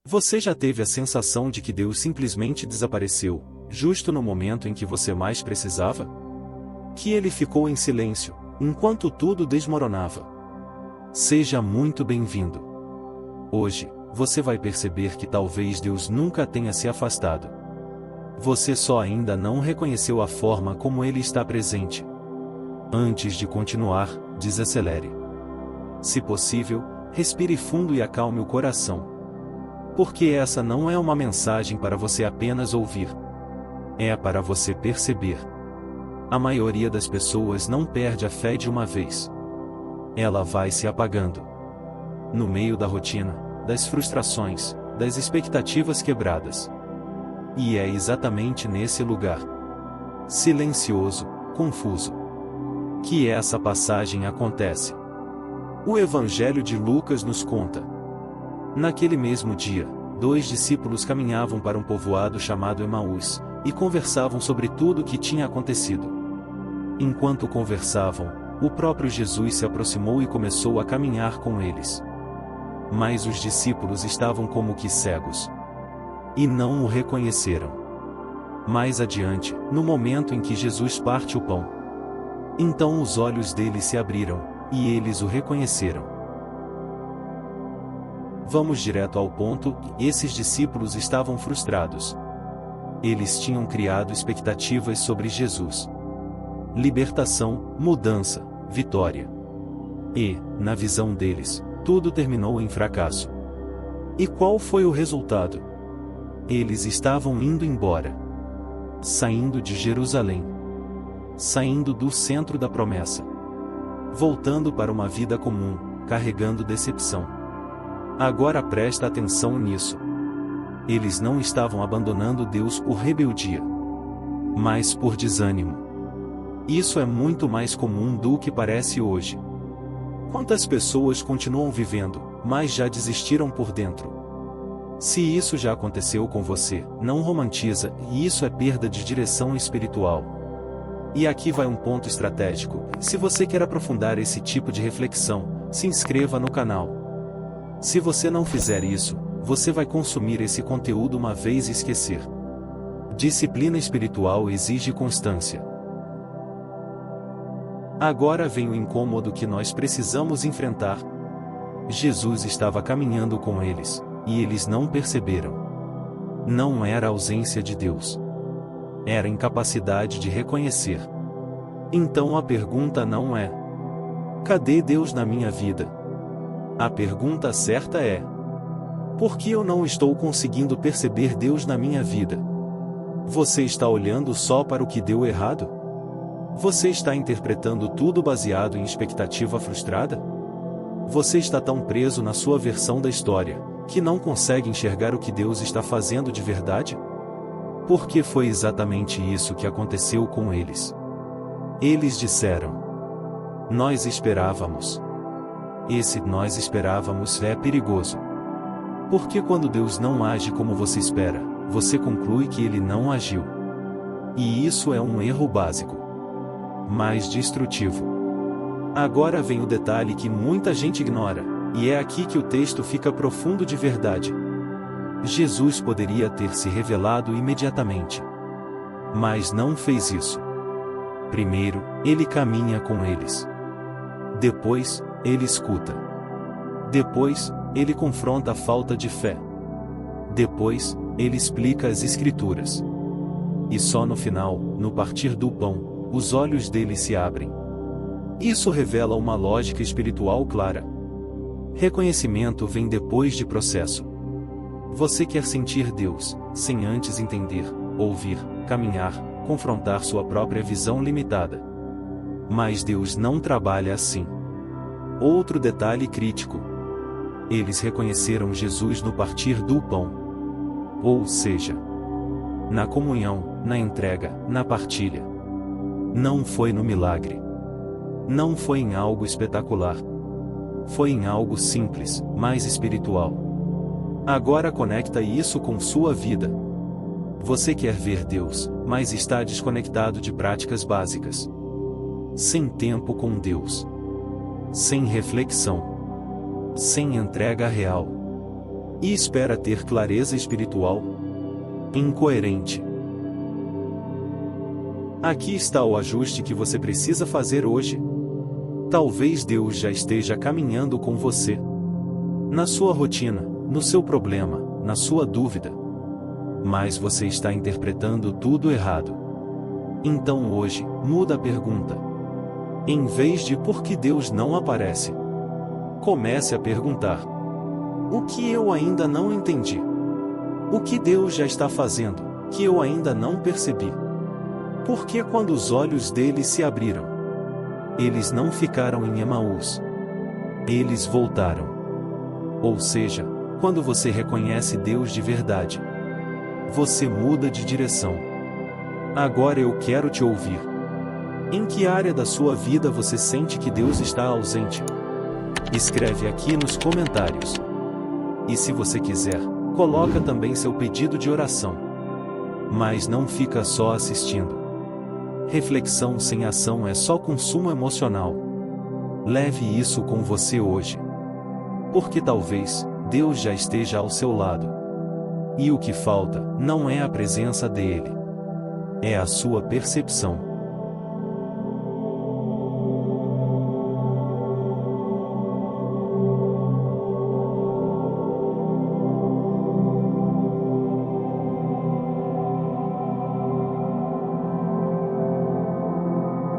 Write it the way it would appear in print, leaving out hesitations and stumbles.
Você já teve a sensação de que Deus simplesmente desapareceu, justo no momento em que você mais precisava? Que ele ficou em silêncio, enquanto tudo desmoronava? Seja muito bem-vindo. Hoje, você vai perceber que talvez Deus nunca tenha se afastado. Você só ainda não reconheceu a forma como Ele está presente. Antes de continuar, desacelere. Se possível, respire fundo e acalme o coração. Porque essa não é uma mensagem para você apenas ouvir. É para você perceber. A maioria das pessoas não perde a fé de uma vez. Ela vai se apagando. No meio da rotina, das frustrações, das expectativas quebradas. E é exatamente nesse lugar, silencioso, confuso, que essa passagem acontece. O Evangelho de Lucas nos conta. Naquele mesmo dia, 2 discípulos caminhavam para um povoado chamado Emaús, e conversavam sobre tudo o que tinha acontecido. Enquanto conversavam, o próprio Jesus se aproximou e começou a caminhar com eles. Mas os discípulos estavam como que cegos. E não o reconheceram. Mais adiante, no momento em que Jesus parte o pão, então os olhos deles se abriram, e eles o reconheceram. Vamos direto ao ponto, esses discípulos estavam frustrados. Eles tinham criado expectativas sobre Jesus. Libertação, mudança, vitória. E, na visão deles, tudo terminou em fracasso. E qual foi o resultado? Eles estavam indo embora. Saindo de Jerusalém. Saindo do centro da promessa. Voltando para uma vida comum, carregando decepção. Agora presta atenção nisso. Eles não estavam abandonando Deus por rebeldia, mas por desânimo. Isso é muito mais comum do que parece hoje. Quantas pessoas continuam vivendo, mas já desistiram por dentro? Se isso já aconteceu com você, não romantiza, e isso é perda de direção espiritual. E aqui vai um ponto estratégico: se você quer aprofundar esse tipo de reflexão, se inscreva no canal. Se você não fizer isso, você vai consumir esse conteúdo uma vez e esquecer. Disciplina espiritual exige constância. Agora vem o incômodo que nós precisamos enfrentar. Jesus estava caminhando com eles, e eles não perceberam. Não era ausência de Deus. Era incapacidade de reconhecer. Então a pergunta não é: cadê Deus na minha vida? A pergunta certa é: por que eu não estou conseguindo perceber Deus na minha vida? Você está olhando só para o que deu errado? Você está interpretando tudo baseado em expectativa frustrada? Você está tão preso na sua versão da história, que não consegue enxergar o que Deus está fazendo de verdade? Porque foi exatamente isso que aconteceu com eles. Eles disseram: nós esperávamos. Esse "nós esperávamos" é perigoso. Porque quando Deus não age como você espera, você conclui que Ele não agiu. E isso é um erro básico, mas destrutivo. Agora vem o detalhe que muita gente ignora, e é aqui que o texto fica profundo de verdade. Jesus poderia ter se revelado imediatamente, mas não fez isso. Primeiro, Ele caminha com eles. Depois, Ele escuta. Depois, Ele confronta a falta de fé. Depois, Ele explica as Escrituras. E só no final, no partir do pão, os olhos dele se abrem. Isso revela uma lógica espiritual clara. Reconhecimento vem depois de processo. Você quer sentir Deus, sem antes entender, ouvir, caminhar, confrontar sua própria visão limitada. Mas Deus não trabalha assim. Outro detalhe crítico. Eles reconheceram Jesus no partir do pão. Ou seja, na comunhão, na entrega, na partilha. Não foi no milagre. Não foi em algo espetacular. Foi em algo simples, mais espiritual. Agora conecta isso com sua vida. Você quer ver Deus, mas está desconectado de práticas básicas. Sem tempo com Deus. Sem reflexão. Sem entrega real. E espera ter clareza espiritual? Incoerente. Aqui está o ajuste que você precisa fazer hoje. Talvez Deus já esteja caminhando com você. Na sua rotina, no seu problema, na sua dúvida. Mas você está interpretando tudo errado. Então hoje, muda a pergunta. Em vez de por que Deus não aparece, comece a perguntar: o que eu ainda não entendi? O que Deus já está fazendo, que eu ainda não percebi? Porque quando os olhos deles se abriram, eles não ficaram em Emaús. Eles voltaram. Ou seja, quando você reconhece Deus de verdade, você muda de direção. Agora eu quero te ouvir. Em que área da sua vida você sente que Deus está ausente? Escreve aqui nos comentários. E se você quiser, coloca também seu pedido de oração. Mas não fica só assistindo. Reflexão sem ação é só consumo emocional. Leve isso com você hoje. Porque talvez Deus já esteja ao seu lado. E o que falta não é a presença dele, é a sua percepção.